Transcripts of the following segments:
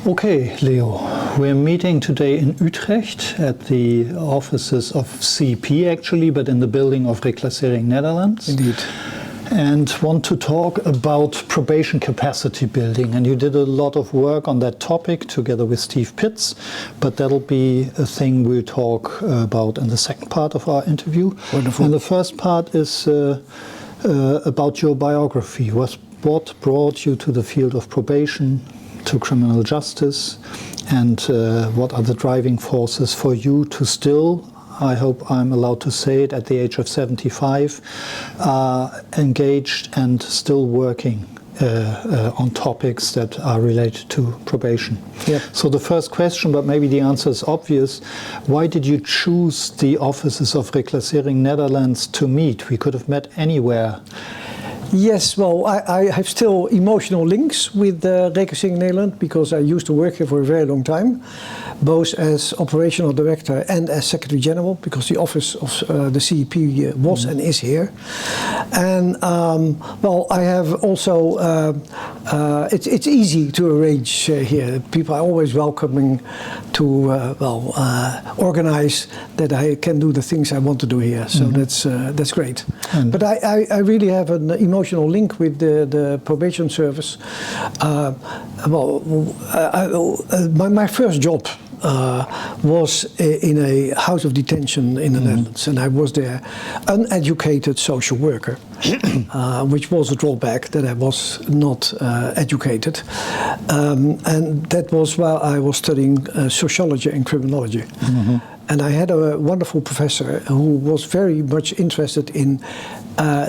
Okay, Leo, we're meeting today in Utrecht at the offices of CP actually, but in the building of Reclassering Netherlands. Indeed. And want to talk about probation capacity building. And you did a lot of work on that topic together with Steve Pitts, but that'll be a thing we'll talk about in the second part of our interview. Wonderful. And the first part is about your biography. What brought you to the field of probation, to criminal justice, and what are the driving forces for you to still, I hope I'm allowed to say it, at the age of 75, engaged and still working on topics that are related to probation. Yep. So the first question, but maybe the answer is obvious, why did you choose the offices of Reclassering Netherlands to meet? We could have met anywhere. Yes, well, I have still emotional links with Reclassering Nederland because I used to work here for a very long time, both as operational director and as secretary general, because the office of the CEP was and is here. And well, I have also, it's easy to arrange here. People are always welcoming to organize that I can do the things I want to do here. So that's great. But I really have an emotional link with the probation service. My first job was in a house of detention in the Netherlands, and I was there uneducated social worker, which was a drawback that I was not educated, and that was while I was studying sociology and criminology. And I had a wonderful professor who was very much interested in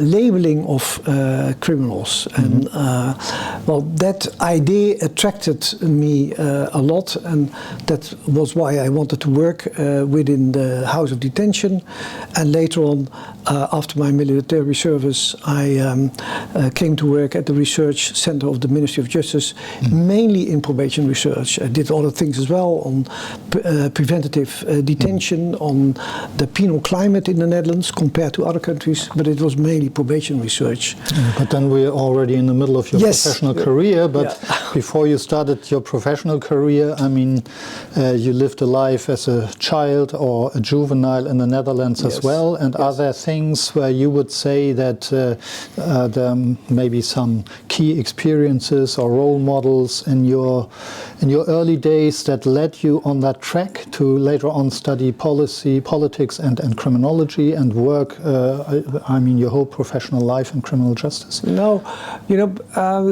labeling of criminals. And well, that idea attracted me a lot, and that was why I wanted to work within the house of detention. And later on, after my military service, I came to work at the research center of the Ministry of Justice, mainly in probation research. I did other things as well on preventative detention, on the penal climate in the Netherlands compared to other countries, but it was mainly probation research. But then we're already in the middle of your professional career, but before you started your professional career, I mean, you lived a life as a child or a juvenile in the Netherlands as well, and are there things where you would say that there may be some key experiences or role models in your early days that led you on that track to later on study politics and criminology and work, I mean, your whole professional life in criminal justice? No, you know,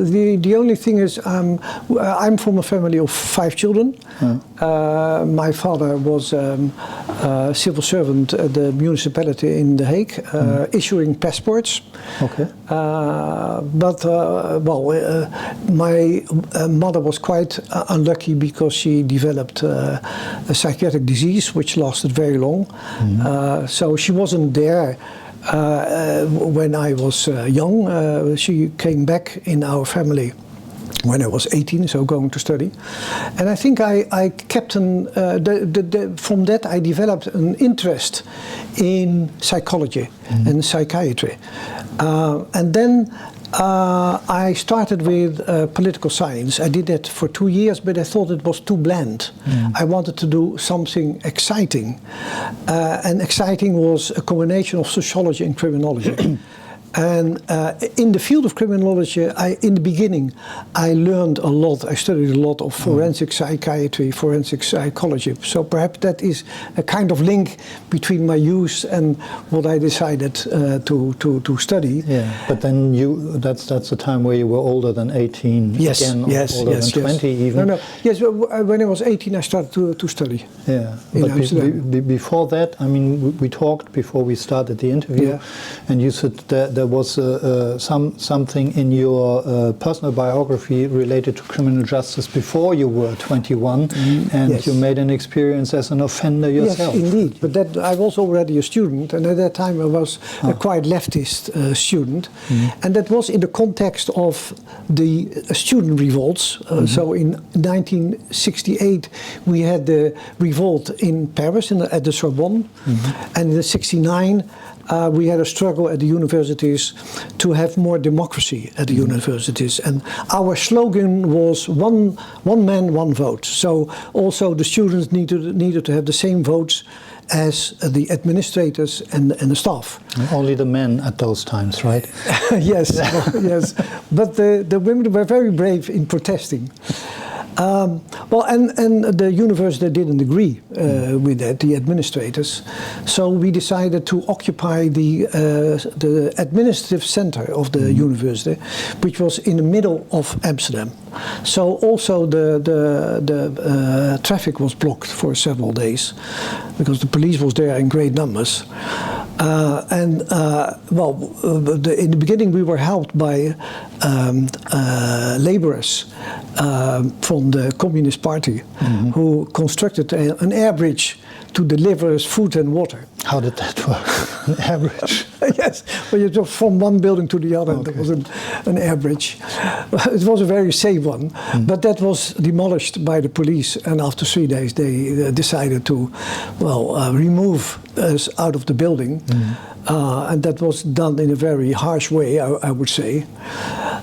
the only thing is I'm from a family of 5 children. My father was a civil servant at the municipality in The Hague, issuing passports. Okay. But well, my mother was quite unlucky because she developed a psychiatric disease which lasted very long. So she wasn't there when I was young. She came back in our family when I was 18, so going to study. And I think I kept from that I developed an interest in psychology and psychiatry. And then I started with political science. I did that for 2 years, but I thought it was too bland. I wanted to do something exciting. And exciting was a combination of sociology and criminology. And in the field of criminology, in the beginning, I learned a lot. I studied a lot of forensic psychiatry, forensic psychology. So perhaps that is a kind of link between my youth and what I decided to study. Yeah, but then that's the time where you were older than 18. Yes, again, yes, older yes, than 20 even. No. Yes, when I was 18, I started to study. Yeah, but before that, I mean, we talked before we started the interview, and you said that there was something in your personal biography related to criminal justice before you were 21, and you made an experience as an offender yourself. Yes, indeed. But that I was already a student, and at that time I was a quite leftist student, and that was in the context of the student revolts. So in 1968 we had the revolt in Paris at the Sorbonne, and in '69 we had a struggle at the universities to have more democracy at the universities. And our slogan was one man, one vote. So also the students needed to have the same votes as the administrators and the staff. And only the men at those times, right? Yes, yes. But the women were very brave in protesting. Well, and the university didn't agree with that, the administrators. So we decided to occupy the administrative center of the university, which was in the middle of Amsterdam. So also the traffic was blocked for several days because the police was there in great numbers. In the beginning we were helped by laborers from the Communist Party who constructed an air bridge to deliver us food and water. How did that work? An air bridge? Yes, well, you just from one building to the other. Okay. There was an air bridge. It was a very safe one, but that was demolished by the police, and after 3 days they decided to, remove us out of the building. And that was done in a very harsh way, I would say.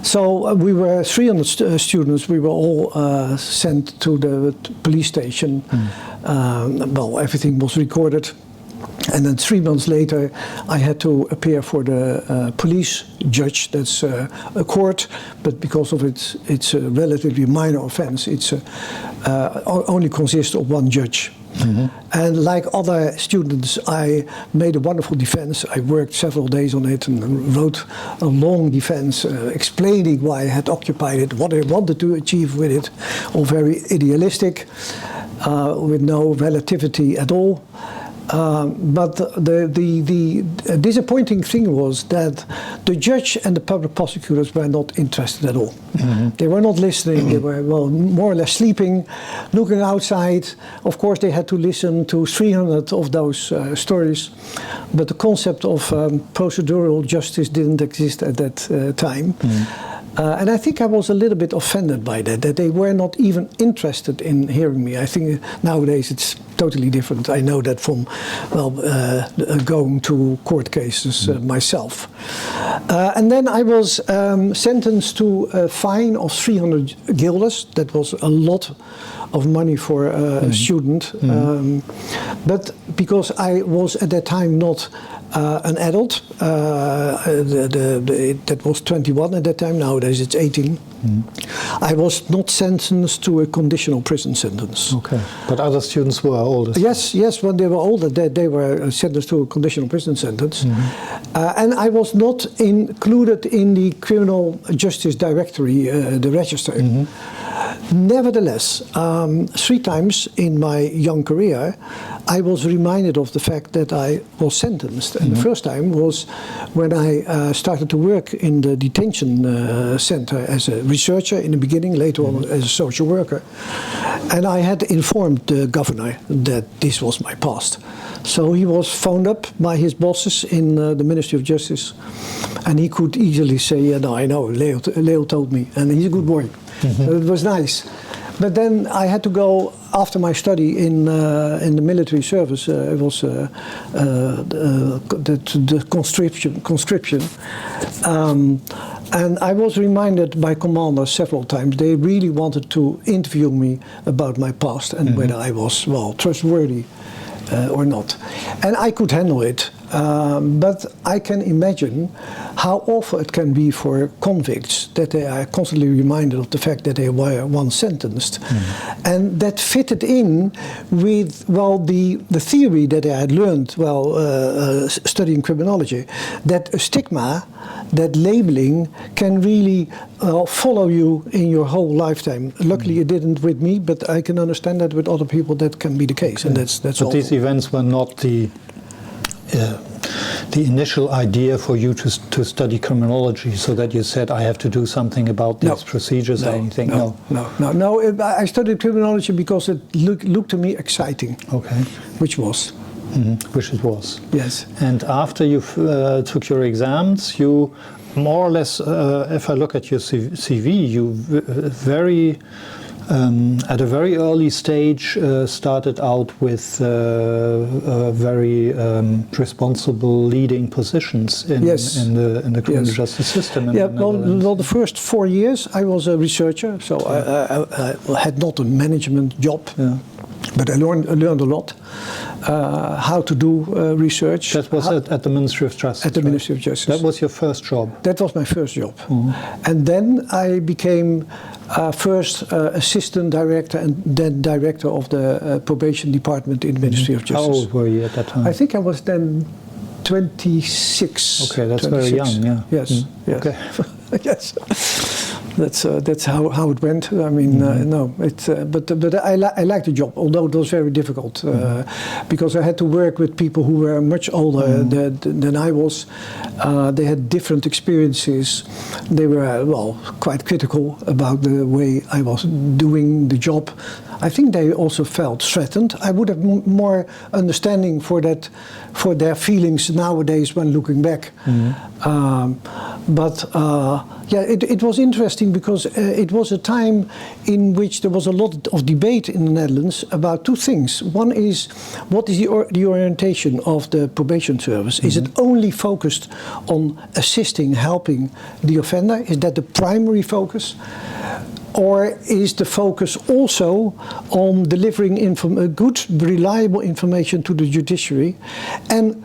So we were 300 students. We were all sent to the police station. Everything was recorded. And then 3 months later, I had to appear for the police judge. That's a court, but because of it's a relatively minor offense, it's only consists of one judge. And like other students, I made a wonderful defense. I worked several days on it and wrote a long defense explaining why I had occupied it, what I wanted to achieve with it, all very idealistic, with no relativity at all. But the disappointing thing was that the judge and the public prosecutors were not interested at all. They were not listening. They were more or less sleeping, looking outside. Of course, they had to listen to 300 of those stories, but the concept of procedural justice didn't exist at that time. And I think I was a little bit offended by that they were not even interested in hearing me. I think nowadays it's totally different. I know that from going to court cases myself. And then I was sentenced to a fine of 300 guilders. That was a lot of money for a student. But because I was at that time not an adult, that was 21 at that time, nowadays it's 18. I was not sentenced to a conditional prison sentence. Okay, but other students were older? Yes, when they were older, they were sentenced to a conditional prison sentence. And I was not included in the criminal justice directory, the register. Nevertheless, 3 times in my young career, I was reminded of the fact that I was sentenced. And the first time was when I started to work in the detention center as a researcher in the beginning, later on as a social worker. And I had informed the governor that this was my past. So he was phoned up by his bosses in the Ministry of Justice. And he could easily say, yeah, no, I know, Leo told me. And he's a good boy. So it was nice. But then I had to go after my study in the military service. It was the conscription. And I was reminded by commanders several times. They really wanted to interview me about my past and whether I was, trustworthy or not. And I could handle it. But I can imagine how awful it can be for convicts that they are constantly reminded of the fact that they were once sentenced. And that fitted in with, the theory that I had learned studying criminology, that a stigma, that labeling can really follow you in your whole lifetime. Luckily it didn't with me, but I can understand that with other people that can be the case. Okay. And that's but awful. These events were not the initial idea for you to study criminology, so that you said, I have to do something about these procedures or anything? No. I studied criminology because it looked to me exciting. Okay. Which was. Which it was. Yes. And after you took your exams, you more or less, if I look at your CV, you very at a very early stage started out with very responsible leading positions in the criminal justice system. Well, the first 4 years I was a researcher, so I had not a management job. Yeah. But I learned a lot how to do research. That was at the Ministry of Justice. At the Ministry of Justice. That was your first job. That was my first job, and then I became first assistant director and then director of the probation department in the Ministry of Justice. How old were you at that time? I think I was then 26. Okay, that's 26. Very young. Yeah. Yes. Yes. Okay. Yes. That's how it went. I mean, no, but I liked the job, although it was very difficult because I had to work with people who were much older than I was. They had different experiences. They were quite critical about the way I was doing the job. I think they also felt threatened. I would have more understanding for that, for their feelings nowadays when looking back. It was interesting because it was a time in which there was a lot of debate in the Netherlands about two things. One is, what is the orientation of the probation service? Is it only focused on assisting, helping the offender? Is that the primary focus? Or is the focus also on delivering good, reliable information to the judiciary and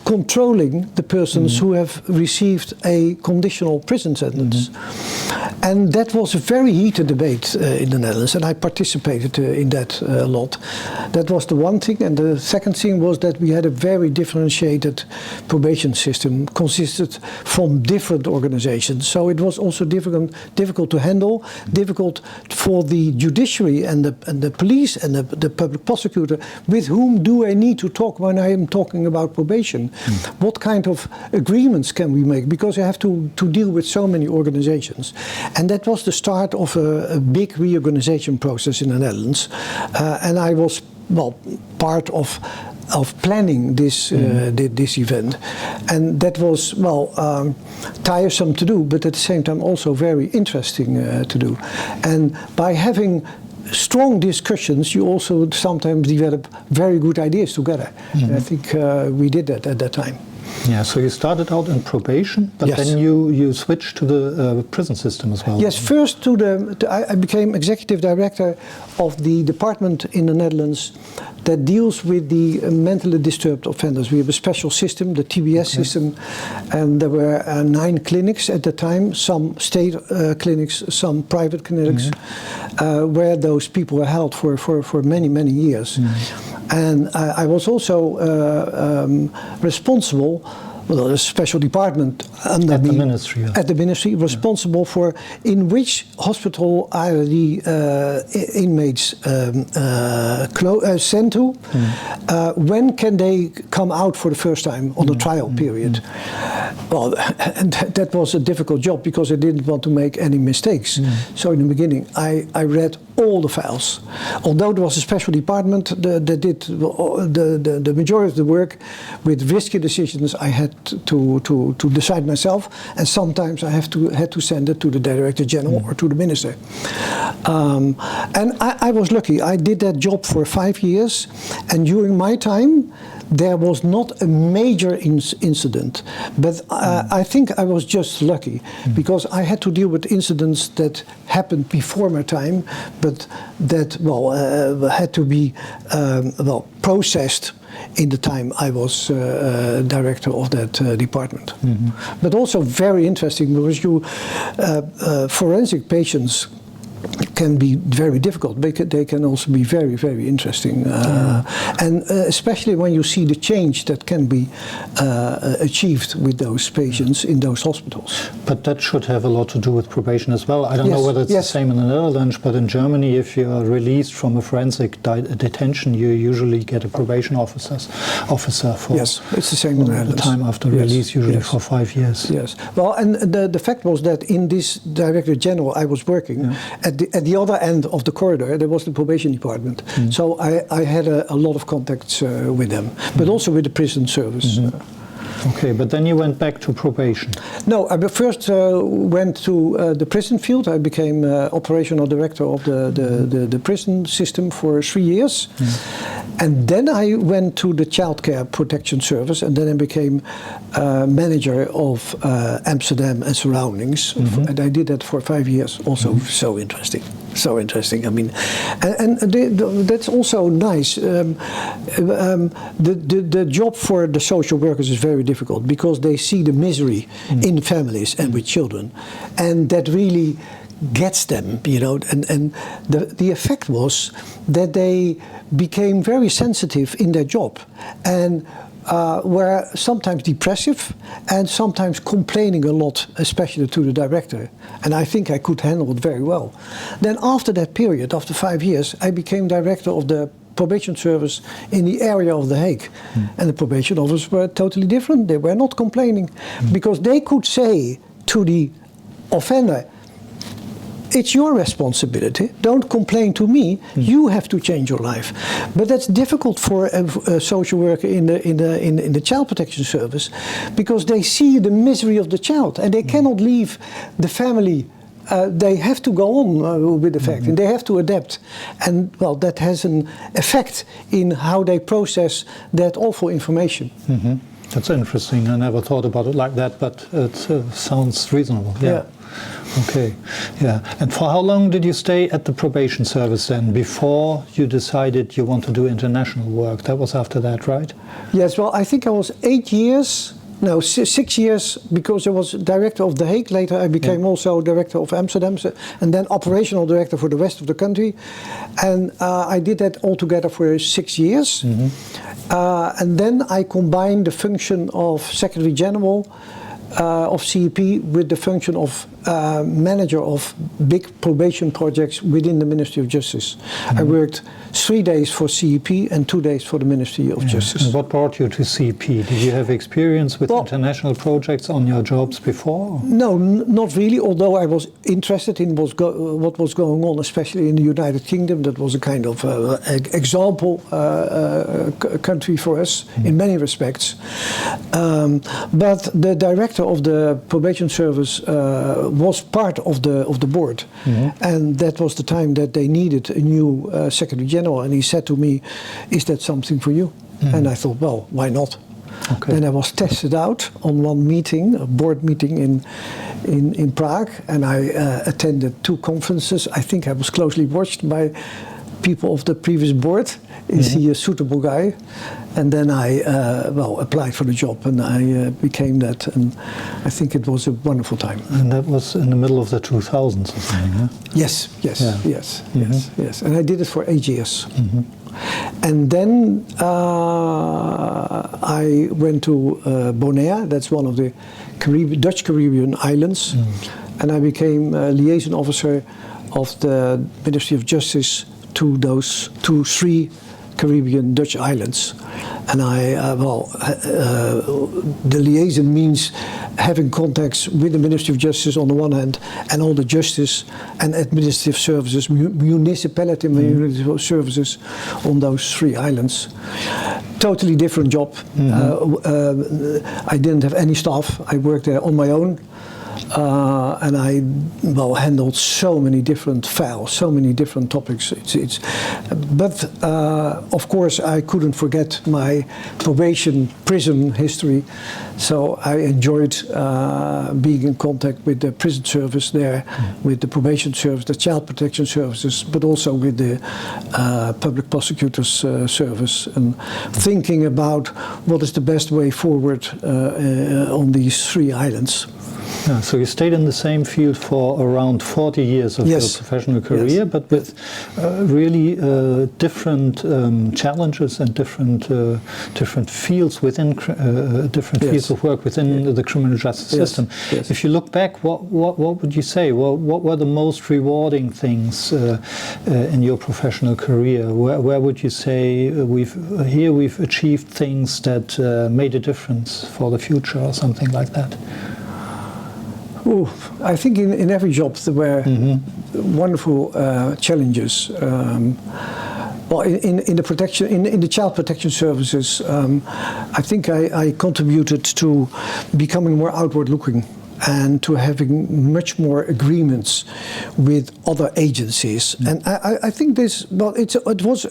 controlling the persons who have received a conditional prison sentence? And that was a very heated debate in the Netherlands, and I participated in that a lot. That was the one thing, and the second thing was that we had a very differentiated probation system, consisted from different organizations. So it was also difficult to handle, difficult for the judiciary and the police and the public prosecutor. With whom do I need to talk when I am talking about probation? What kind of agreements can we make? Because I have to deal with so many organizations. And that was the start of a big reorganization process in the Netherlands. And I was part of planning this event, and that was tiresome to do, but at the same time also very interesting to do. And by having strong discussions, you also sometimes develop very good ideas together. And I think we did that at that time. Yeah, so you started out in probation, but then you switched to the prison system as well. Yes, first I became executive director of the department in the Netherlands that deals with the mentally disturbed offenders. We have a special system, the TBS system, and there were 9 clinics at the time, some state clinics, some private clinics, where those people were held for many, many years. And I was also responsible, a special department under at the ministry. At the ministry, responsible for in which hospital are the inmates sent to. When can they come out for the first time on the trial period? Well, and that was a difficult job because I didn't want to make any mistakes. So in the beginning, I read all the files. Although there was a special department that did the majority of the work with risky decisions, I had to decide myself, and sometimes I had to send it to the Director General or to the Minister. And I was lucky. I did that job for 5 years, and during my time there was not a major incident, but I think I was just lucky because I had to deal with incidents that happened before my time, but that had to be processed in the time I was director of that department. But also very interesting because forensic patients can be very difficult, but they can also be very, very interesting. And especially when you see the change that can be achieved with those patients in those hospitals. But that should have a lot to do with probation as well. I don't know whether it's the same in the Netherlands, but in Germany, if you are released from a forensic detention, you usually get a probation officer for it's the same in the Netherlands. The time after release, usually for 5 years. Yes. Well, and the fact was that in this Director General I was working, at the other end of the corridor there was the probation department. So I had a lot of contacts with them, but also with the prison service. Okay, but then you went back to probation. No, I first went to the prison field. I became operational director of the prison system for 3 years. And then I went to the child care protection service, and then I became manager of Amsterdam and surroundings. And I did that for 5 years. Also so interesting. So interesting. I mean, and that's also nice. The job for the social workers is very difficult because they see the misery in families and with children, and that really gets them, you know. And the effect was that they became very sensitive in their job, and were sometimes depressive and sometimes complaining a lot, especially to the director. And I think I could handle it very well. Then after that period, after 5 years, I became director of the probation service in the area of The Hague. And the probation officers were totally different. They were not complaining because they could say to the offender, it's your responsibility. Don't complain to me. You have to change your life. But that's difficult for a social worker in the child protection service, because they see the misery of the child and they cannot leave the family. They have to go on with the fact, and they have to adapt. And well, that has an effect in how they process that awful information. That's interesting. I never thought about it like that, but it sounds reasonable. Yeah. Okay, yeah. And for how long did you stay at the probation service then, before you decided you want to do international work? That was after that, right? Yes, well, I think I was 8 years, no, 6 years, because I was director of The Hague. Later I became also director of Amsterdam, and then operational director for the rest of the country. And I did that all together for 6 years. And then I combined the function of Secretary General of CEP with the function of manager of big probation projects within the Ministry of Justice. I worked 3 days for CEP and 2 days for the Ministry of Justice. And what brought you to CEP? Did you have experience with international projects on your jobs before? No, not really, although I was interested in what was going on, especially in the United Kingdom. That was a kind of example country for us in many respects. But the director of the probation service was part of the board, and that was the time that they needed a new Secretary General, and he said to me, "Is that something for you?" And I thought, well, why not? Okay. Then I was tested out on one meeting, a board meeting in Prague, and I attended 2 conferences. I think I was closely watched by people of the previous board. Is he a suitable guy? And then I applied for the job, and I became that, and I think it was a wonderful time. And that was in the middle of the 2000s or something, huh? Yes. And I did it for 8 years. And then I went to Bonaire. That's one of the Dutch Caribbean islands, and I became a liaison officer of the Ministry of Justice to those 3 Caribbean Dutch islands. And the liaison means having contacts with the Ministry of Justice on the one hand, and all the justice and administrative services, municipality services on those 3 islands. Totally different job. I didn't have any staff. I worked there on my own. And I handled so many different files, so many different topics. But of course I couldn't forget my probation prison history, so I enjoyed being in contact with the prison service there, with the probation service, the child protection services, but also with the public prosecutor's service, and thinking about what is the best way forward on these 3 islands. Yeah, so you stayed in the same field for around 40 years of your professional career, but with really different challenges and different fields within different fields of work within the criminal justice system. If you look back, what would you say? Well, what were the most rewarding things in your professional career? Where would you say we've achieved things that made a difference for the future, or something like that? Ooh, I think in every job there were wonderful challenges. Well, in the protection, in the child protection services, I think I contributed to becoming more outward looking and to having much more agreements with other agencies. And I think this, well, it was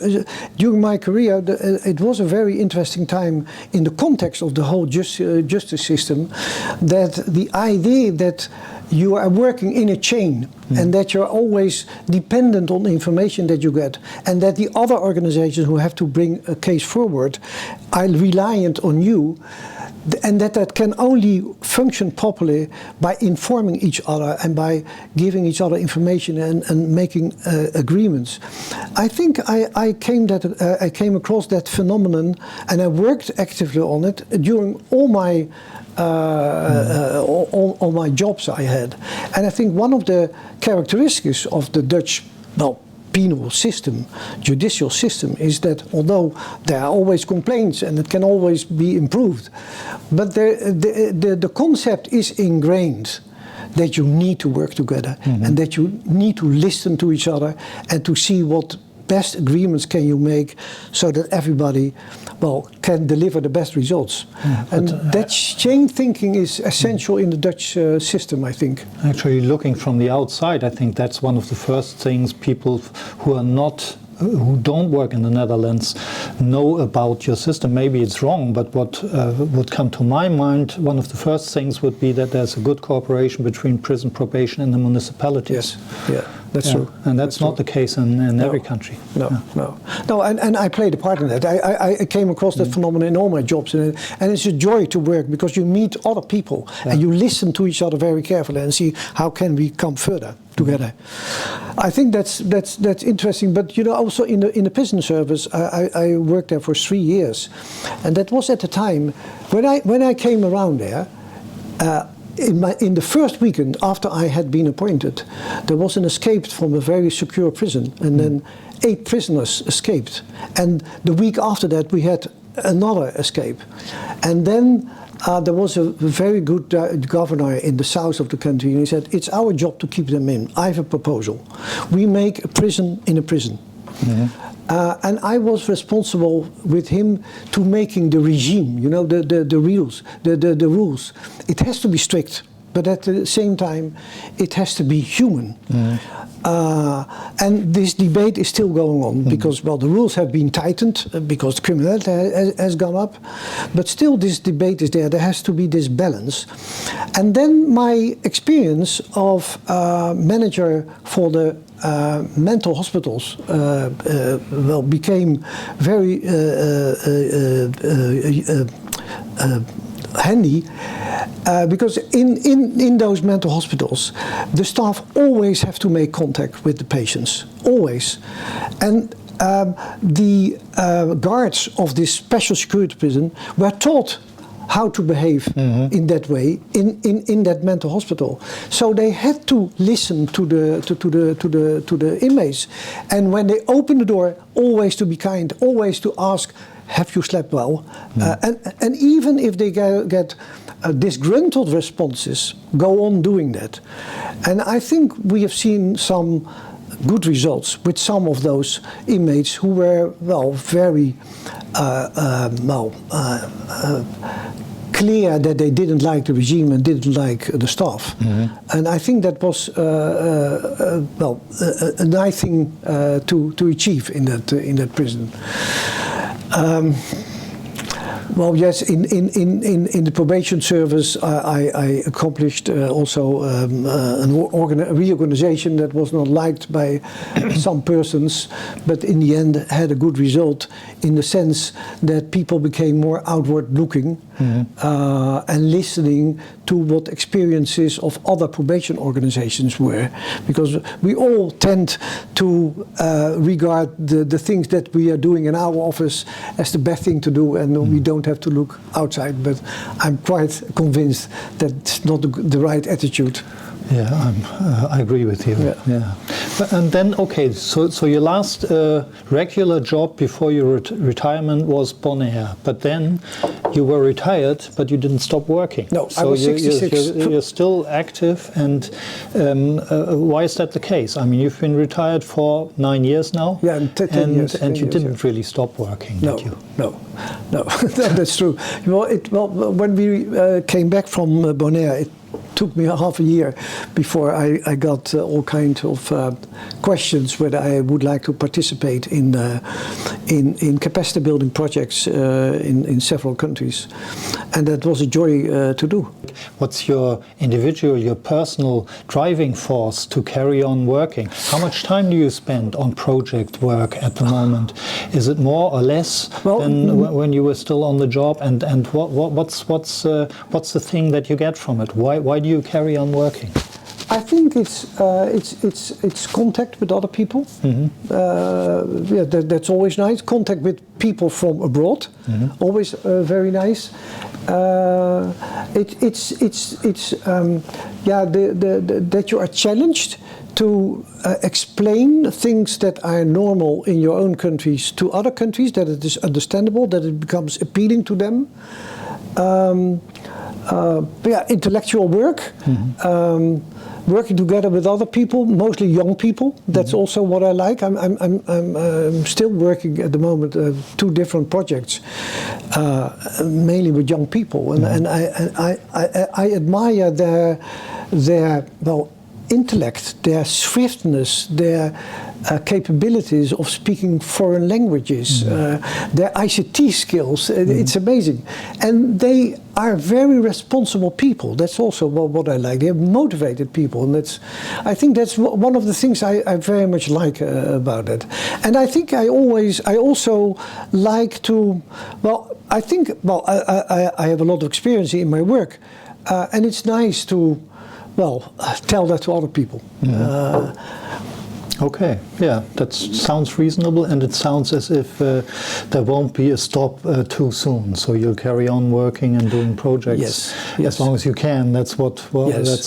during my career, it was a very interesting time in the context of the whole justice system, that the idea that you are working in a chain and that you're always dependent on the information that you get, and that the other organizations who have to bring a case forward are reliant on you, and that can only function properly by informing each other and by giving each other information and making agreements. I think I came across that phenomenon, and I worked actively on it during all my all my jobs I had. And I think one of the characteristics of the Dutch, well, penal system, judicial system, is that although there are always complaints and it can always be improved, but the concept is ingrained that you need to work together and that you need to listen to each other and to see what best agreements can you make so that everybody, well, can deliver the best results. And that chain thinking is essential in the Dutch system, I think. Actually, looking from the outside, I think that's one of the first things people who are not, who don't work in the Netherlands know about your system. Maybe it's wrong, but what would come to my mind, one of the first things would be that there's a good cooperation between prison probation and the municipalities. Yes, yeah. That's true. And that's not the case in every country. No, and I played a part in that. I came across that phenomenon in all my jobs, and it's a joy to work because you meet other people and you listen to each other very carefully and see how can we come further together. I think that's interesting. But you know, also in the prison service, I worked there for 3 years, and that was at the time when I came around there. In the first weekend after I had been appointed, there was an escape from a very secure prison, and then 8 prisoners escaped. And the week after that, we had another escape. And then there was a very good governor in the south of the country, and he said, "It's our job to keep them in. I have a proposal. We make a prison in a prison." And I was responsible with him to making the regime, you know, the rules. It has to be strict, but at the same time, it has to be human. And this debate is still going on because, well, the rules have been tightened because criminality has gone up, but still this debate is there. There has to be this balance. And then my experience of manager for the mental hospitals well, became very handy because in those mental hospitals the staff always have to make contact with the patients, always. And the guards of this special security prison were taught how to behave in that way in that mental hospital. So they had to listen to the inmates, and when they open the door, always to be kind, always to ask, "Have you slept well?" And even if they get disgruntled responses, go on doing that. And I think we have seen some good results with some of those inmates who were, well, very clear that they didn't like the regime and didn't like the staff. And I think that was well, a nice thing to achieve in that prison. Well, yes, in the probation service, I accomplished also a reorganization that was not liked by some persons, but in the end had a good result in the sense that people became more outward looking and listening to what experiences of other probation organizations were, because we all tend to regard the things that we are doing in our office as the best thing to do, and we don't have to look outside. But I'm quite convinced that it's not the right attitude. Yeah, I agree with you. Yeah. And then, okay, so your last regular job before your retirement was Bonaire, but then you were retired, but you didn't stop working. No, so I was 66. You're still active, and why is that the case? I mean, you've been retired for 9 years now. Yeah, 10 years. And you didn't yeah. really stop working, No, did you? no, that's true. Well, when we came back from Bonaire, it took me half a year before I got all kinds of questions whether I would like to participate in capacity building projects in several countries, and that was a joy to do. What's your individual, your personal driving force to carry on working? How much time do you spend on project work at the moment? Is it more or less than when you were still on the job? And what's the thing that you get from it? Why do you carry on working? I think it's contact with other people. Mm-hmm. Yeah, that's always nice. Contact with people from abroad, mm-hmm. always very nice. That you are challenged to explain things that are normal in your own countries to other countries, that it is understandable, that it becomes appealing to them. Intellectual work, mm-hmm. Working together with other people, mostly young people. That's mm-hmm. also what I like. I'm still working at the moment 2 different projects, mainly with young people, and mm-hmm. I admire their intellect, their swiftness, their capabilities of speaking foreign languages, mm-hmm. Their ICT skills. Mm-hmm. It's amazing, and they are very responsible people. That's also what I like. They're motivated people, and I think that's one of the things I very much like about it. And I think I also like to. I have a lot of experience in my work, and it's nice to. Tell that to other people. Mm-hmm. Okay, yeah, that sounds reasonable, and it sounds as if there won't be a stop too soon. So you'll carry on working and doing projects as long as you can. That's that's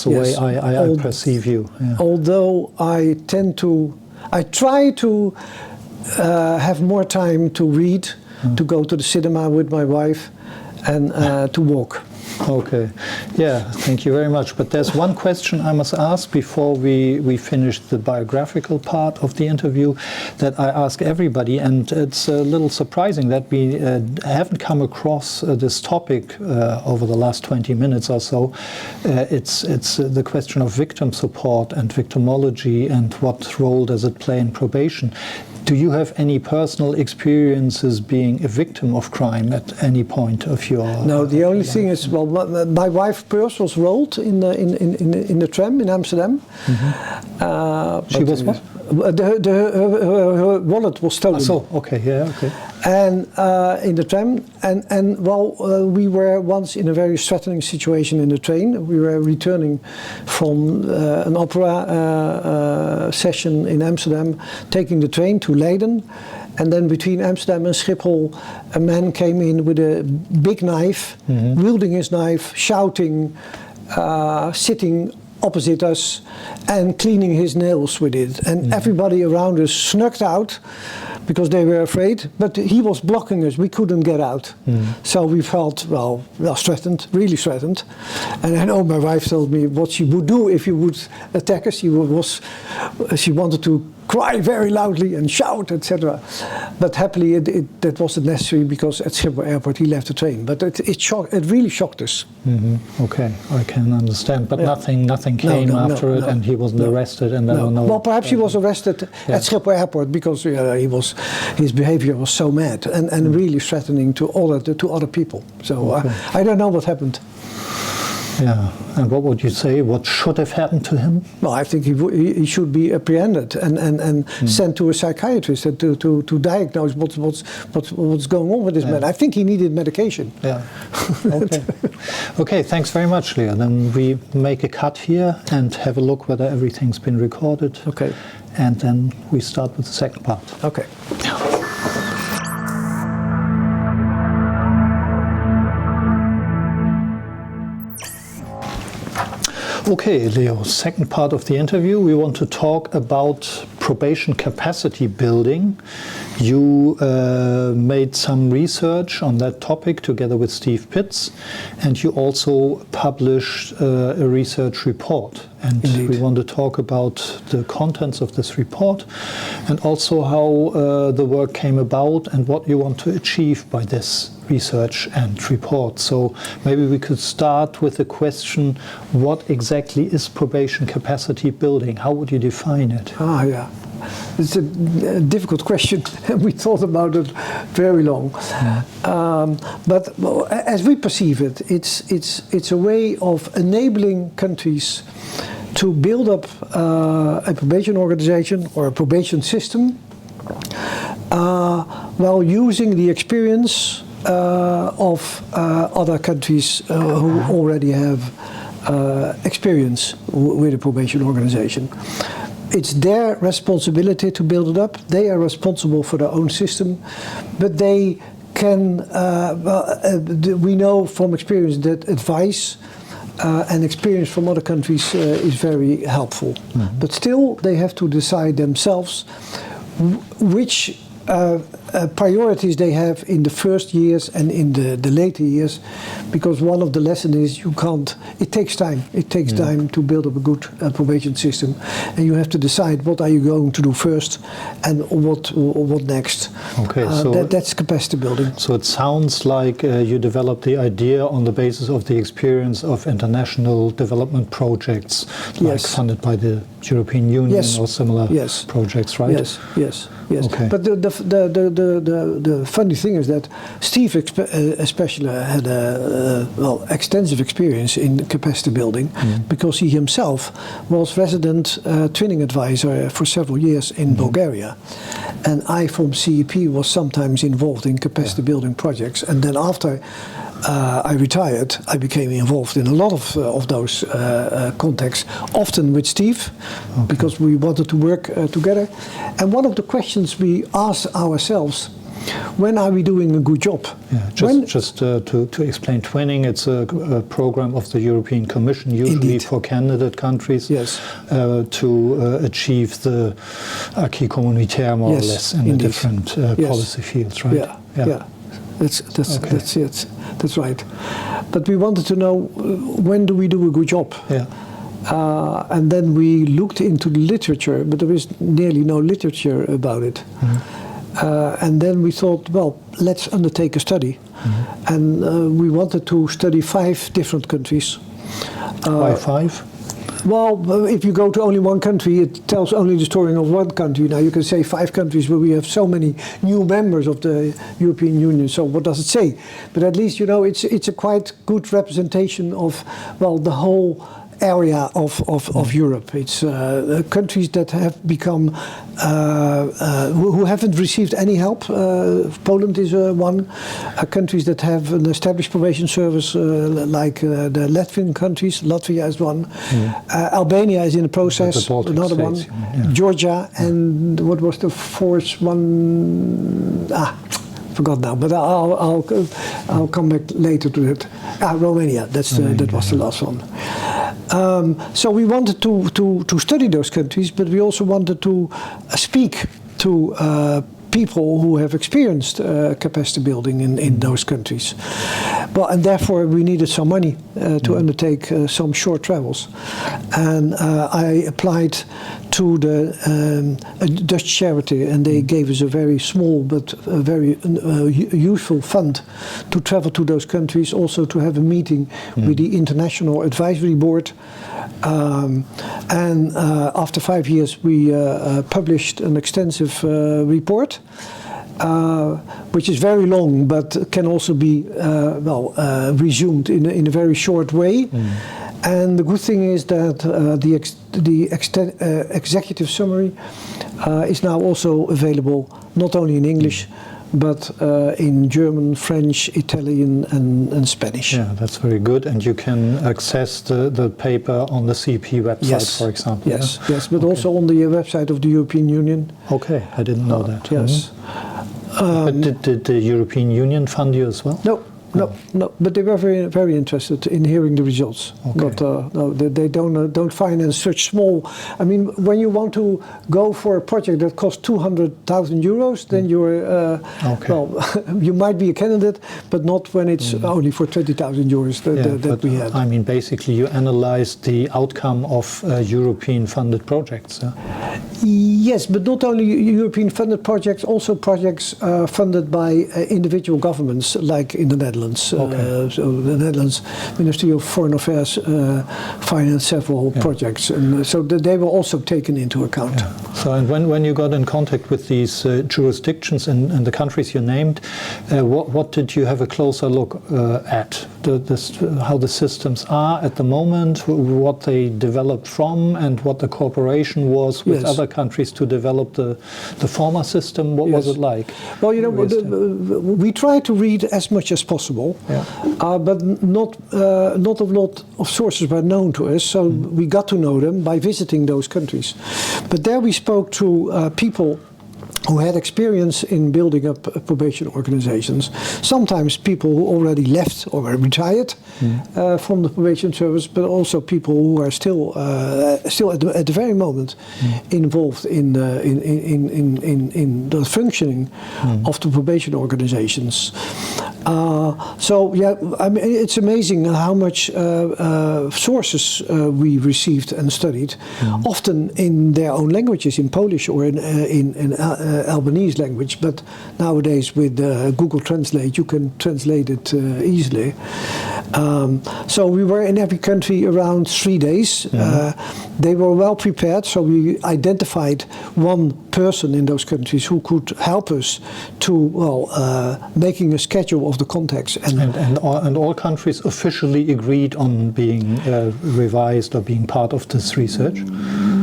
the way I perceive you. Yeah. Although I try to have more time to read, to go to the cinema with my wife, and to walk. Okay, yeah, thank you very much. But there's one question I must ask before we finish the biographical part of the interview that I ask everybody, and it's a little surprising that we haven't come across this topic over the last 20 minutes or so. It's the question of victim support and victimology, and what role does it play in probation. Do you have any personal experiences being a victim of crime at any point of your No, the only thing is, my wife's purse was rolled in the tram in Amsterdam. Mm-hmm. She was what? Her wallet was stolen. Okay, yeah, okay. And in the tram, and we were once in a very threatening situation in the train. We were returning from an opera session in Amsterdam, taking the train to Leiden, and then between Amsterdam and Schiphol, a man came in with a big knife, mm-hmm. wielding his knife, shouting, sitting opposite us and cleaning his nails with it, and mm-hmm. everybody around us snuck out because they were afraid, but he was blocking us. We couldn't get out. Mm. So we felt, threatened, really threatened. And I know my wife told me what she would do if he would attack us. She wanted to cry very loudly and shout, etc. But happily that wasn't necessary, because at Schiphol Airport he left the train. But it really shocked us. Mm-hmm. Okay, I can understand. But nothing came after it, and he wasn't arrested, and there were no. Well, perhaps he was arrested at Schiphol Airport because his behavior was so mad and really threatening to other people. So I don't know what happened. Yeah, and what would you say? What should have happened to him? Well, I think he should be apprehended and sent to a psychiatrist to diagnose what's going on with this man. I think he needed medication. Yeah. Okay. Okay. Thanks very much, Lea. Then we make a cut here and have a look whether everything's been recorded. Okay. And then we start with the second part. Okay. Okay, Leo, second part of the interview, we want to talk about probation capacity building. You made some research on that topic together with Steve Pitts, and you also published a research report. And Indeed. We want to talk about the contents of this report and also how the work came about and what you want to achieve by this research and report. So maybe we could start with the question, what exactly is probation capacity building? How would you define it? Yeah. It's a difficult question. We thought about it very long. But as we perceive it, it's a way of enabling countries to build up a probation organization or a probation system while using the experience of other countries who already have experience with a probation organization. It's their responsibility to build it up. They are responsible for their own system, but they can, we know from experience that advice and experience from other countries is very helpful. Mm-hmm. But still, they have to decide themselves which priorities they have in the first years and in the later years, because one of the lessons is it takes time. It takes time to build up a good probation system, and you have to decide what are you going to do first and what next. Okay, so that's capacity building. So it sounds like you developed the idea on the basis of the experience of international development projects, like funded by the European Union or similar projects, right? Yes. Okay. But the funny thing is that Steve especially had extensive experience in capacity building because he himself was resident training advisor for several years in Bulgaria, and I from CEP was sometimes involved in capacity building projects, and then after I retired, I became involved in a lot of those contexts, often with Steve, because we wanted to work together. And one of the questions we asked ourselves, when are we doing a good job? Yeah, just to explain, twinning, it's a program of the European Commission, usually for candidate countries, to achieve the acquis communautaire more or less in the different policy fields, right? Yeah. That's it. That's right. But we wanted to know, when do we do a good job? And then we looked into the literature, but there is nearly no literature about it. And then we thought, well, let's undertake a study. And we wanted to study 5 different countries. Why 5? Well, if you go to only one country, it tells only the story of one country. Now you can say 5 countries, but we have so many new members of the European Union, so what does it say? But at least, it's a quite good representation of, the whole area of Europe. It's countries that have become, who haven't received any help. Poland is one. Countries that have an established probation service, like the Latvian countries. Latvia is one. Albania is in the process, another States, one. Georgia, and what was the 4th one? Forgot now, but I'll come back later to that. Romania, that was the last one. So we wanted to study those countries, but we also wanted to speak to people who have experienced capacity building in those countries. Well, and therefore we needed some money to undertake some short travels. And I applied to the Dutch charity, and they gave us a very small but very useful fund to travel to those countries, also to have a meeting with the International Advisory Board. And after 5 years we published an extensive report, which is very long but can also be resumed in a very short way. And the good thing is that the executive summary is now also available not only in English but in German, French, Italian and Spanish. Yeah, that's very good. And you can access the paper on the CP website, for example. Yes, but also on the website of the European Union. Okay, I didn't know that. Yes. But did the European Union fund you as well? No. No, but they were very, very interested in hearing the results. Okay. But no, they don't finance such small. I mean, when you want to go for a project that costs 200,000 euros, then you're well, you might be a candidate, but not when it's only for 20,000 euros that we had. I mean, basically, you analyzed the outcome of European-funded projects. Yes, but not only European-funded projects, also projects funded by individual governments, like in the Netherlands. So the Netherlands Ministry of Foreign Affairs financed several projects, and so they were also taken into account. So, and when you got in contact with these jurisdictions and the countries you named, what did you have a closer look at? How the systems are at the moment, what they developed from, and what the cooperation was with other countries to develop the former system. What was it like? Well, you know, we try to read as much as possible, but not a lot of sources were known to us, so we got to know them by visiting those countries. But there we spoke to people who had experience in building up probation organizations. Sometimes people who already left or were retired from the probation service, but also people who are still at the very moment involved in the functioning of the probation organizations. So yeah, I mean, it's amazing how much sources we received and studied, often in their own languages, in Polish or in Albanese language, but nowadays with Google Translate you can translate it easily. So we were in every country around 3 days. They were well prepared, so we identified one person in those countries who could help us to making a schedule of the context. And all countries officially agreed on being revised or being part of this research?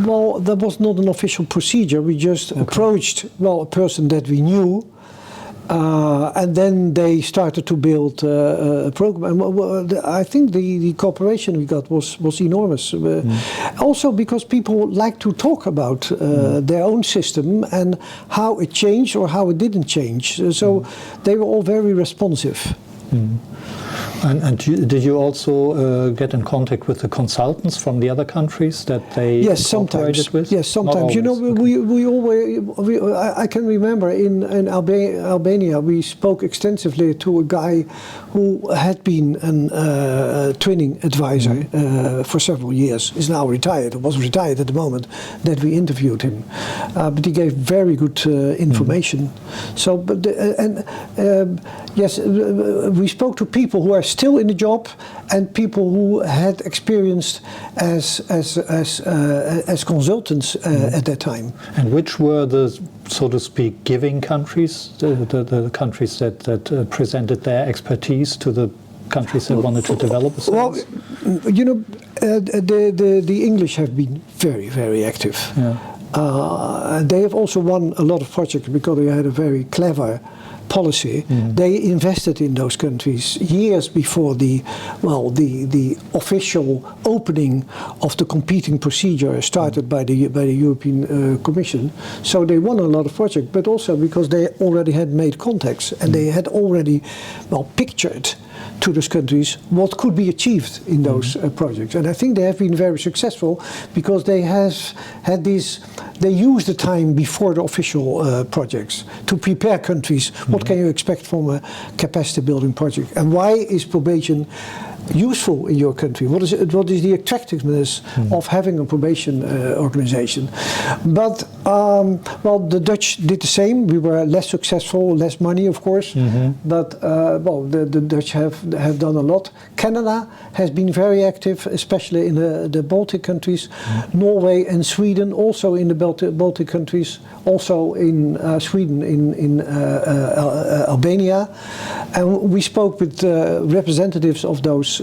Well, that was not an official procedure. We just approached, a person that we knew, and then they started to build a program. And I think the cooperation we got was enormous. Also because people like to talk about their own system and how it changed or how it didn't change. So they were all very responsive. And did you also get in contact with the consultants from the other countries that they cooperated with? Yes, sometimes. You know, we always. I can remember in Albania we spoke extensively to a guy who had been a training advisor for several years. He's now retired. Or was retired at the moment that we interviewed him, but he gave very good information. So, but yes, we spoke to people who are still in the job and people who had experienced as consultants at that time. And which were the, so to speak, giving countries, the countries that presented their expertise to the countries that wanted to develop a service? Well, you know, the English have been very, very active. They have also won a lot of projects because they had a very clever policy. They invested in those countries years before the official opening of the competing procedure started by the European Commission. So they won a lot of projects, but also because they already had made contacts and they had already pictured to those countries what could be achieved in those projects. And I think they have been very successful because they have had these. They use the time before the official projects to prepare countries. What can you expect from a capacity building project? And why is probation useful in your country? What is the attractiveness of having a probation organization? But the Dutch did the same. We were less successful, less money, of course. But the Dutch have done a lot. Canada has been very active, especially in the Baltic countries. Norway and Sweden also in the Baltic countries. Also in Sweden, in Albania, and we spoke with representatives of those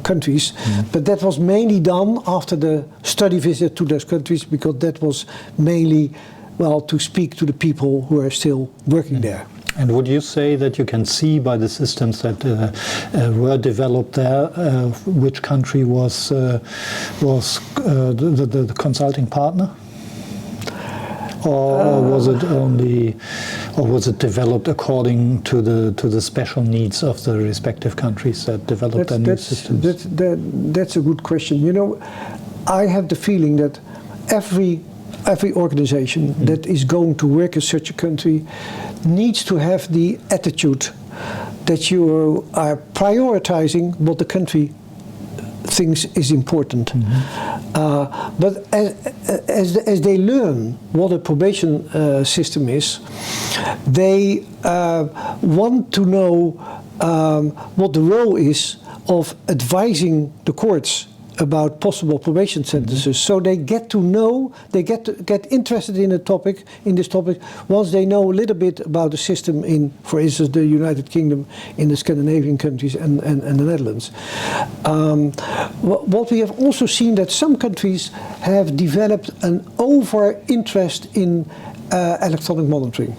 countries. But that was mainly done after the study visit to those countries, because that was mainly, to speak to the people who are still working there. And would you say that you can see by the systems that were developed there, which country was the consulting partner? Or was it only Or was it developed according to the special needs of the respective countries that developed their new systems? That's a good question. You know, I have the feeling that every organization that is going to work in such a country needs to have the attitude that you are prioritizing what the country thinks is important. But as they learn what a probation system is, they want to know what the role is of advising the courts about possible probation sentences. So they get to know, they get interested in this topic, once they know a little bit about the system in, for instance, the United Kingdom, in the Scandinavian countries and the Netherlands. What we have also seen that some countries have developed an over-interest in electronic monitoring.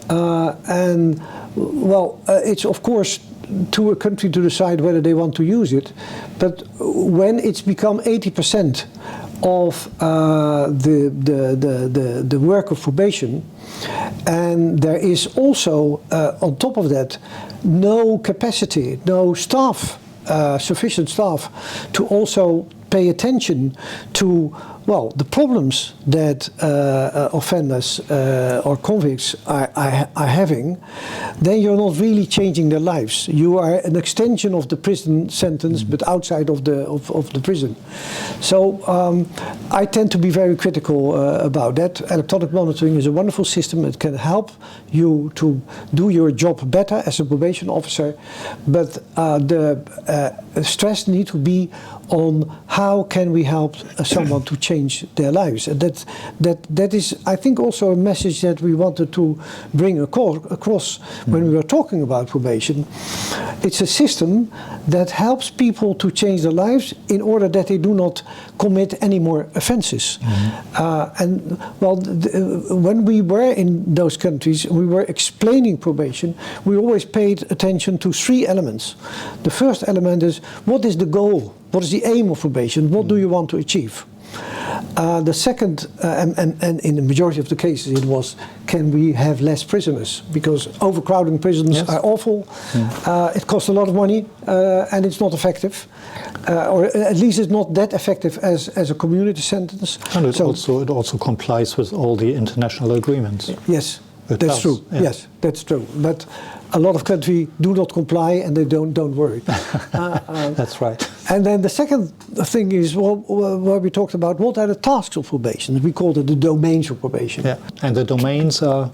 And well, it's of course to a country to decide whether they want to use it, but when it's become 80% of the work of probation, and there is also on top of that no capacity, no staff, sufficient staff to also pay attention to, well, the problems that offenders or convicts are having, then you're not really changing their lives. You are an extension of the prison sentence, but outside of the prison. So I tend to be very critical about that. Electronic monitoring is a wonderful system. It can help you to do your job better as a probation officer, but the stress needs to be on how can we help someone to change their lives. And that is, I think, also a message that we wanted to bring across when we were talking about probation. It's a system that helps people to change their lives in order that they do not commit any more offenses. And well, when we were in those countries, we were explaining probation, we always paid attention to three elements. The first element is, what is the goal? What is the aim of probation? What do you want to achieve? The second, and in the majority of the cases, it was, can we have less prisoners? Because overcrowding prisons are awful. It costs a lot of money, and it's not effective. Or at least it's not that effective as a community sentence. And it also complies with all the international agreements. Yes, that's true. Yeah. Yes, that's true. But a lot of countries do not comply, and they don't worry. That's right. And then the second thing is, well, where we talked about what are the tasks of probation. We called it the domains of probation. Yeah. And the domains are?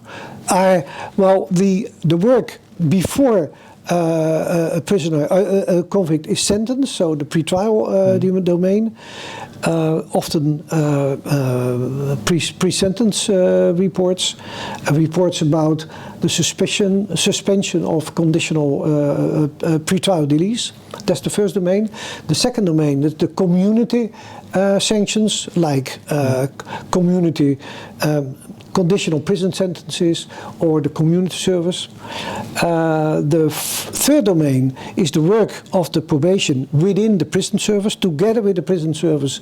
Well, the work before a prisoner, a convict is sentenced, so the pretrial domain, often pre-sentence reports about the suspension of conditional pretrial release. That's the first domain. The second domain is the community sanctions, like community conditional prison sentences or the community service. The third domain is the work of the probation within the prison service, together with the prison service,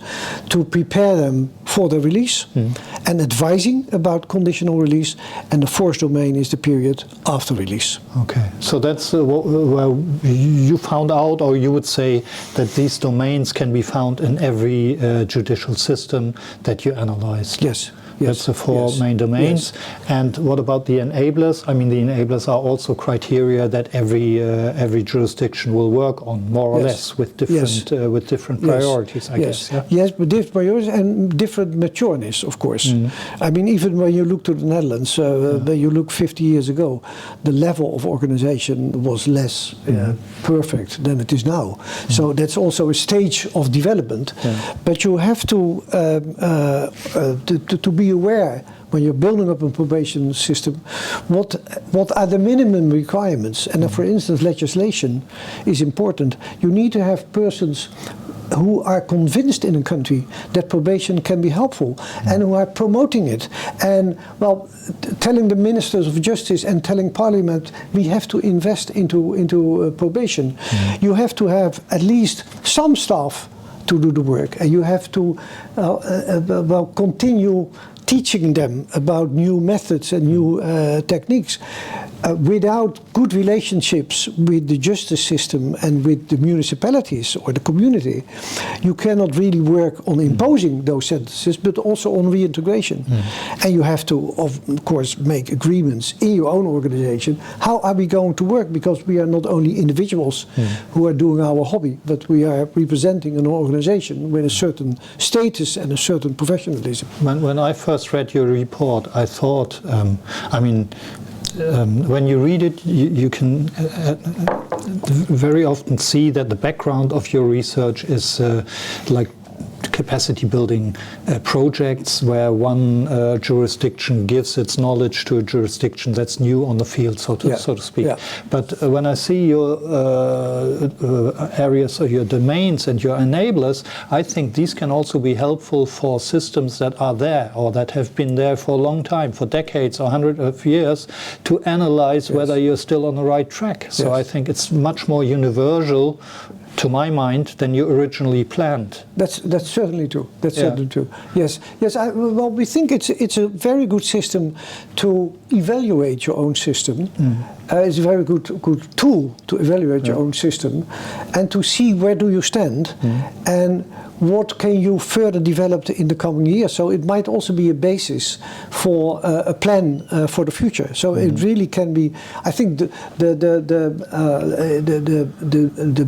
to prepare them for the release and advising about conditional release. And the fourth domain is the period after release. Okay, so that's where you found out, or you would say that these domains can be found in every judicial system that you analyzed. Yes. That's the four main domains. And what about the enablers? I mean, the enablers are also criteria that every jurisdiction will work on, more or less, with different priorities, I guess. Yeah? Yes, but different priorities and different matureness, of course. I mean, even when you look to the Netherlands, when you look 50 years ago, the level of organization was less perfect than it is now. So that's also a stage of development. But you have to be aware when you're building up a probation system, what are the minimum requirements? And for instance, legislation is important. You need to have persons who are convinced in a country that probation can be helpful and who are promoting it. And, well, telling the ministers of justice and telling parliament, we have to invest into probation. You have to have at least some staff to do the work, and you have to continue teaching them about new methods and new techniques. Without good relationships with the justice system and with the municipalities or the community, you cannot really work on imposing those sentences, but also on reintegration. And you have to, of course, make agreements in your own organization. How are we going to work? Because we are not only individuals who are doing our hobby, but we are representing an organization with a certain status and a certain professionalism. When I first read your report, I thought, when you read it, you can very often see that the background of your research is like capacity building projects where one jurisdiction gives its knowledge to a jurisdiction that's new on the field, so to speak. Yeah. But when I see your areas or your domains and your enablers, I think these can also be helpful for systems that are there or that have been there for a long time, for decades or hundreds of years, to analyze whether you're still on the right track. So I think it's much more universal, to my mind, than you originally planned. That's certainly true. That's certainly true. Yes, yes. Well, we think it's a very good system to evaluate your own system. It's a very good tool to evaluate your own system, and to see where do you stand, and what can you further develop in the coming years. So it might also be a basis for a plan for the future. So it really can be. I think the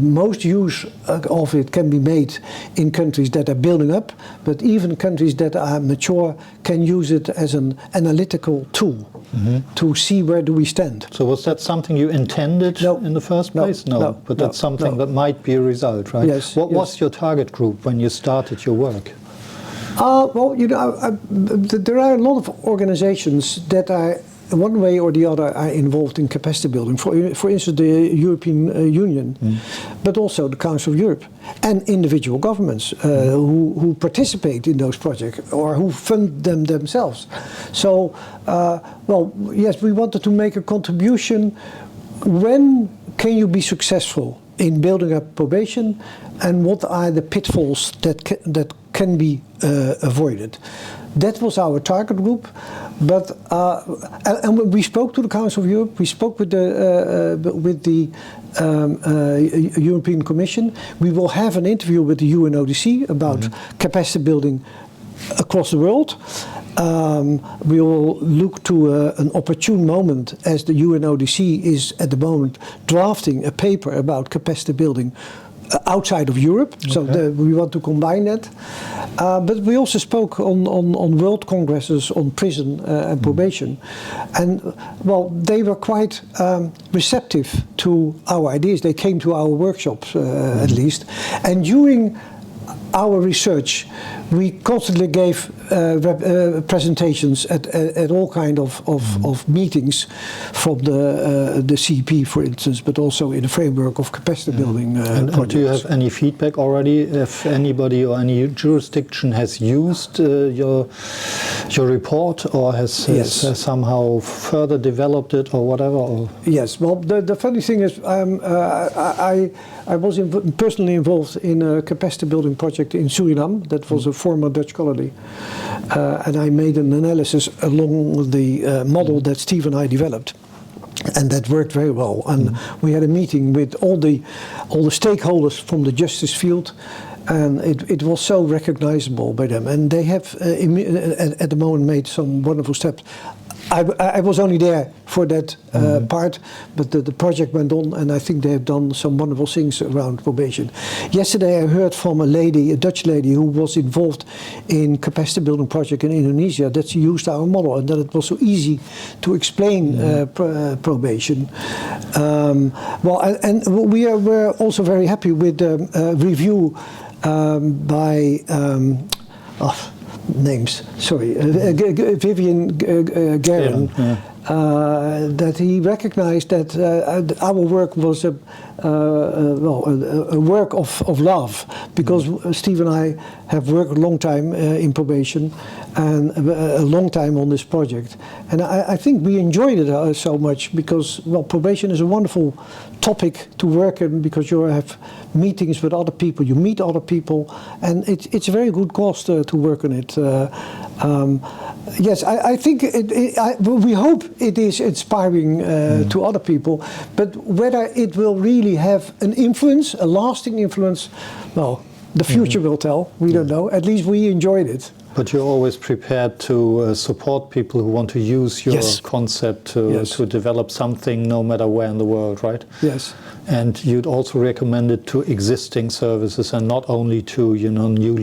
most use of it can be made in countries that are building up, but even countries that are mature can use it as an analytical tool to see where do we stand. So was that something you intended in the first place? No, but that's something that might be a result, right? Yes. What was your target group when you started your work? Well, you know, there are a lot of organizations that are, one way or the other, are involved in capacity building. For instance, the European Union, but also the Council of Europe, and individual governments who participate in those projects or who fund them themselves. So, well, yes, we wanted to make a contribution. When can you be successful in building up probation, and what are the pitfalls that can be avoided? That was our target group, but and when we spoke to the Council of Europe, we spoke with the European Commission. We will have an interview with the UNODC about capacity building across the world. We will look to an opportune moment, as the UNODC is at the moment drafting a paper about capacity building outside of Europe, so we want to combine that. But we also spoke on world congresses on prison and probation, and well, they were quite receptive to our ideas. They came to our workshops at least, and during our research, we constantly gave presentations at all kind of meetings, from the CP, for instance, but also in the framework of capacity building projects. And do you have any feedback already, if anybody or any jurisdiction has used your report, or has somehow further developed it, or whatever? Or? Yes. Well, the funny thing is, I was personally involved in a capacity building project in Suriname. That was a former Dutch colony, and I made an analysis along the model that Steve and I developed, and that worked very well. And we had a meeting with all the stakeholders from the justice field, and it was so recognizable by them, and they have at the moment made some wonderful steps. I was only there for that part, but the project went on, and I think they have done some wonderful things around probation. Yesterday I heard from a Dutch lady who was involved in capacity building project in Indonesia, that she used our model and that it was so easy to explain probation. Well, and we're also very happy with the review by names, sorry, Vivian Guerin, that he recognized that our work was a work of love, because Steve and I have worked a long time in probation and a long time on this project. And I think we enjoyed it so much because, well, probation is a wonderful topic to work in because you have meetings with other people, you meet other people, and it's a very good cause to work on it. Yes, I think we hope it is inspiring to other people, but whether it will really have an influence, a lasting influence, well, the future will tell. We don't know. At least we enjoyed it. But you're always prepared to support people who want to use your concept to develop something no matter where in the world, right? Yes. And you'd also recommend it to existing services and not only to, you know, new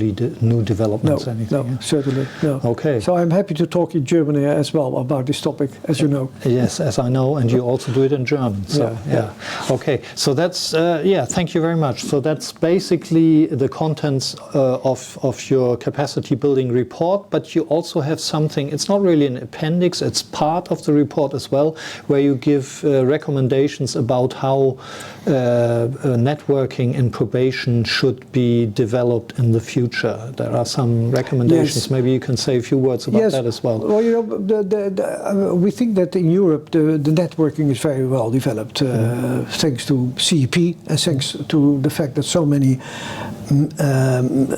developments. No, certainly, no. Okay. So I'm happy to talk in Germany as well about this topic, as you know. Yes, as I know, and you also do it in German. So, yeah. Okay, so that's, thank you very much. So that's basically the contents of your capacity building report, but you also have something, it's not really an appendix, it's part of the report as well, where you give recommendations about how networking in probation should be developed in the future. There are some recommendations. Yes. Maybe you can say a few words about that as well. Well, you know, we think that in Europe the networking is very well developed, thanks to CEP and thanks to the fact that so many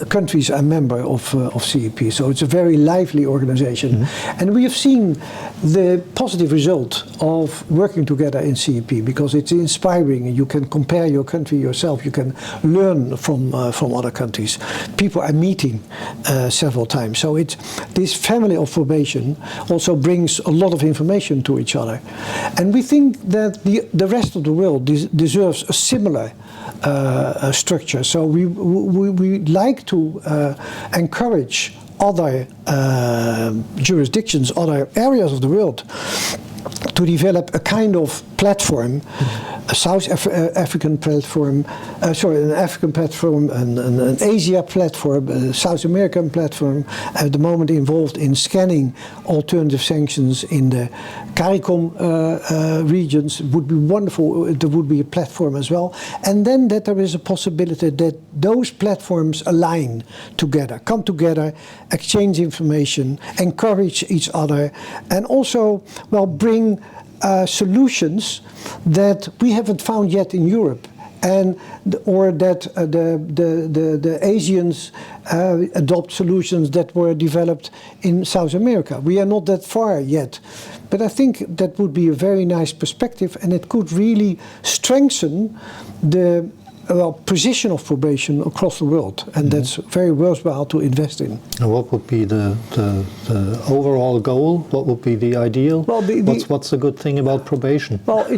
countries are member of CEP. So it's a very lively organization. And we have seen the positive result of working together in CEP because it's inspiring. You can compare your country yourself. You can learn from other countries. People are meeting several times. So this family of probation also brings a lot of information to each other. And we think that the rest of the world deserves a similar structure. So we like to encourage other jurisdictions, other areas of the world to develop a kind of platform, a South African platform, an African platform, an Asia platform, a South American platform, at the moment involved in scanning alternative sanctions in the CARICOM regions. It would be wonderful if there would be a platform as well. And then that there is a possibility that those platforms align together, come together, exchange information, encourage each other, and also, well, bring solutions that we haven't found yet in Europe, or that the Asians adopt solutions that were developed in South America. We are not that far yet, but I think that would be a very nice perspective, and it could really strengthen the position of probation across the world, and that's very worthwhile to invest in. And what would be the overall goal? What would be the ideal? Well, what's the good thing about probation? Well, we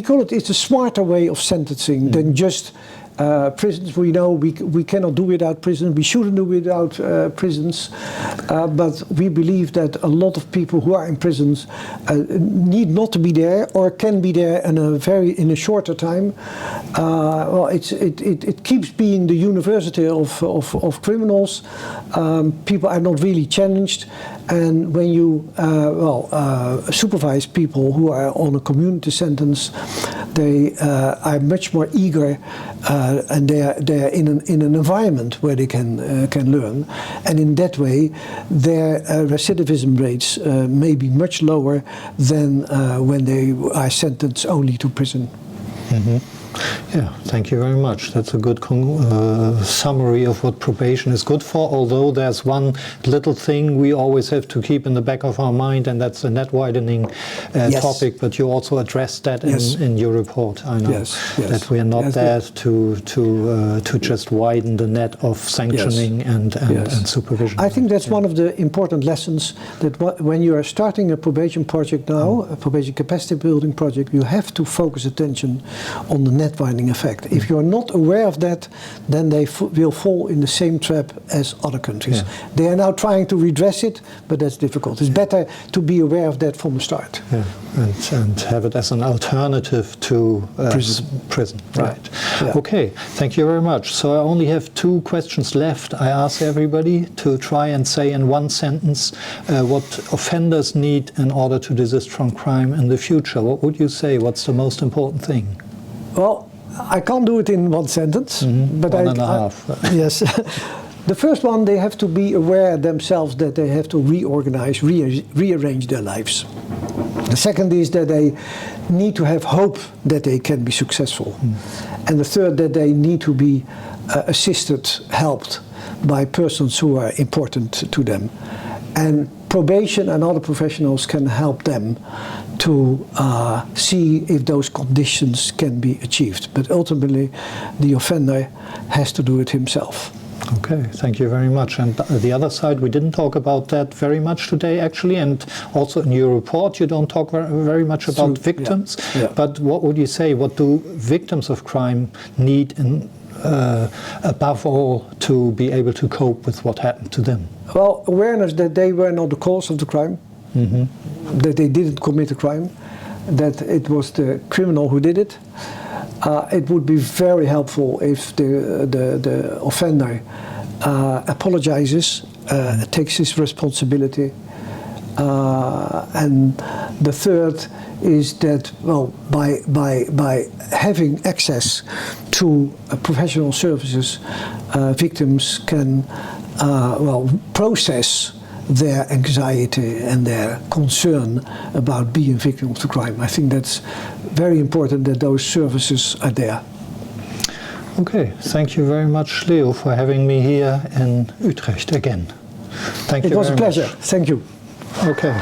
call it's a smarter way of sentencing than just prisons. We know we cannot do without prisons. We shouldn't do without prisons. But we believe that a lot of people who are in prisons need not to be there, or can be there in a shorter time. It keeps being the university of criminals. People are not really challenged, and when you supervise people who are on a community sentence, they are much more eager. And they are in an environment where they can learn, and in that way their recidivism rates may be much lower than when they are sentenced only to prison. Yeah, thank you very much. That's a good summary of what probation is good for, although there's one little thing we always have to keep in the back of our mind, and that's the net widening topic, but you also addressed that in your report. I know that we are not there to just widen the net of sanctioning and supervision. I think that's one of the important lessons, that when you are starting a probation project now, a probation capacity building project, you have to focus attention on the net net winding effect. If you're not aware of that, then they will fall in the same trap as other countries. Yeah. They are now trying to redress it, but that's difficult. It's better to be aware of that from the start. Yeah. And have it as an alternative to prison. Right. Yeah. Okay, thank you very much. So I only have 2 questions left. I ask everybody to try and say in one sentence what offenders need in order to desist from crime in the future. What would you say? What's the most important thing? Well, I can't do it in one sentence, but one and a half. Yes. The first one, they have to be aware themselves that they have to reorganize, rearrange their lives. The second is that they need to have hope that they can be successful. And the third, that they need to be assisted, helped by persons who are important to them. And probation and other professionals can help them to see if those conditions can be achieved. But ultimately, the offender has to do it himself. Okay, thank you very much. And the other side, we didn't talk about that very much today, actually, and also in your report you don't talk very much about victims. Yeah. Yeah. But what would you say, what do victims of crime need above all to be able to cope with what happened to them? Well, awareness that they were not the cause of the crime, that they didn't commit a crime, that it was the criminal who did it. It would be very helpful if the offender apologizes, takes his responsibility. And the third is that, well, by having access to professional services, victims can process their anxiety and their concern about being victim of the crime. I think that's very important that those services are there. Okay, thank you very much, Leo, for having me here in Utrecht again. Thank you very much. It was a pleasure. Thank you. Okay.